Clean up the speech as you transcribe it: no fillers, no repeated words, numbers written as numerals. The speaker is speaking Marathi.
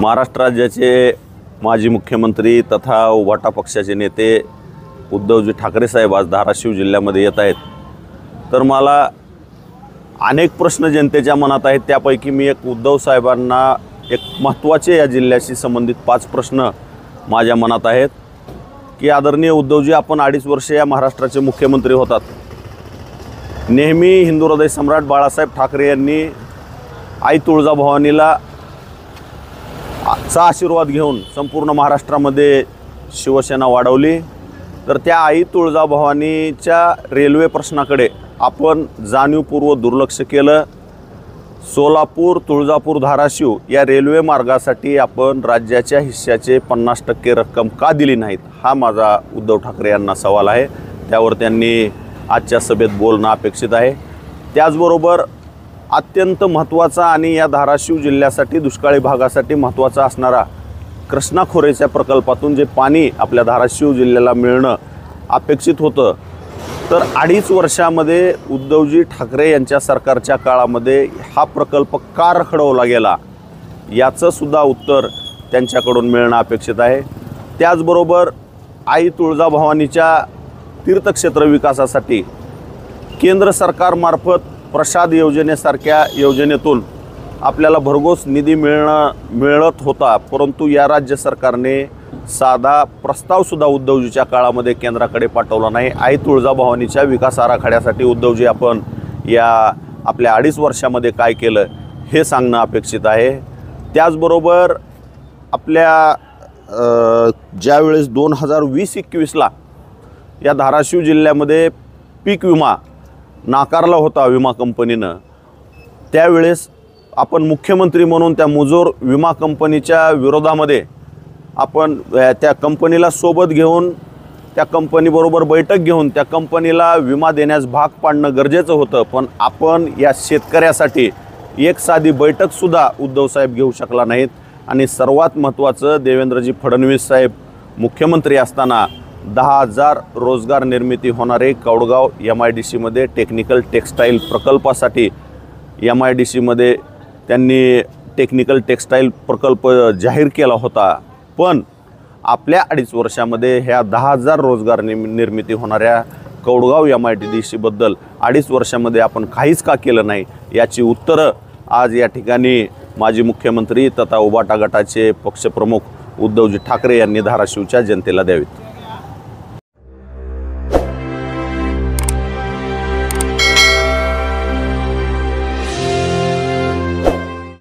महाराष्ट्र राज्याचे माजी मुख्यमंत्री तथा उभाटा पक्षाचे नेते उद्धवजी ठाकरे साहेब आज धाराशिव जिल्ह्यामध्ये येत आहेत। तर मला अनेक प्रश्न जनतेच्या मनात आहेत, त्यापैकी मी एक उद्धव साहेबांना एक महत्त्वाचे या जिल्ह्याशी संबंधित 5 प्रश्न माझ्या मनात आहेत की आदरणीय उद्धवजी, आपण 2.5 वर्ष या महाराष्ट्राचे मुख्यमंत्री होतात। नेहमी हिंदू हृदय सम्राट बाळासाहेब ठाकरे यांनी आई तुळजाभवानीला चा आशीर्वाद घेऊन संपूर्ण महाराष्ट्रामध्ये शिवसेना वाढवली। तर त्या आई तुळजाभवानीच्या रेल्वे प्रश्नाकडे आपण जाणीवपूर्वक दुर्लक्ष केलं। सोलापूर, तुळजापूर, धाराशिव या रेल्वे मार्गासाठी आपण राज्याच्या हिश्श्याचे 50% रक्कम का दिली नाहीत, हा माझा उद्धव ठाकरे यांना सवाल आहे। त्यावर त्यांनी आजच्या सभेत बोलणं अपेक्षित आहे। त्याचबरोबर अत्यंत महत्त्वाचा आणि या धाराशिव जिल्ह्यासाठी दुष्काळी भागासाठी महत्त्वाचा असणारा कृष्णा खोरेच्या प्रकल्पातून जे पाणी आपल्या धाराशिव जिल्ह्याला मिळणं अपेक्षित होतं, तर 2.5 वर्षामध्ये उद्धवजी ठाकरे यांच्या सरकारच्या काळामध्ये हा प्रकल्प का रखडवला गेला, याचं सुद्धा उत्तर त्यांच्याकडून मिळणं अपेक्षित आहे। त्याचबरोबर आई तुळजाभवानीच्या तीर्थक्षेत्र विकासासाठी केंद्र सरकारमार्फत प्रसाद योजनेसारख्या योजनेतून आपल्याला भरघोस निधी मिळत होता, परंतु या राज्य सरकारने साधा प्रस्तावसुद्धा उद्धवजीच्या काळामध्ये केंद्राकडे पाठवला नाही। आई तुळजाभवानीच्या विकास आराखड्यासाठी उद्धवजी आपण या आपल्या 2.5 वर्षामध्ये काय केलं हे सांगणं अपेक्षित आहे। त्याचबरोबर आपल्या ज्यावेळेस 2020-21ला या धाराशिव जिल्ह्यामध्ये पीक विमा नाकारला होता विमा कंपनीनं, त्यावेळेस आपण मुख्यमंत्री म्हणून त्या मुजोर विमा कंपनीच्या विरोधामध्ये आपण त्या कंपनीला सोबत घेऊन त्या कंपनीबरोबर बैठक घेऊन त्या कंपनीला विमा देण्यास भाग पाडणं गरजेचं होतं, पण आपण या शेतकऱ्यासाठी एक साधी बैठकसुद्धा उद्धव साहेब घेऊ शकला नाहीत। आणि सर्वात महत्त्वाचं, देवेंद्रजी फडणवीस साहेब मुख्यमंत्री असताना 10,000 रोजगार निर्मिती होणारे कौडगाव MIDCमध्ये टेक्निकल टेक्स्टाईल प्रकल्पासाठी MIDCमध्ये त्यांनी टेक्निकल टेक्स्टाईल प्रकल्प जाहीर केला होता, पण आपल्या 2.5 वर्षामध्ये ह्या 10,000 रोजगार निर्मिती होणाऱ्या कौडगाव MIDCबद्दल 2.5 वर्षामध्ये आपण काहीच का केलं नाही, याची उत्तरं आज या ठिकाणी माजी मुख्यमंत्री तथा उभाटा गटाचे पक्षप्रमुख उद्धवजी ठाकरे यांनी धाराशिवच्या जनतेला द्यावीत।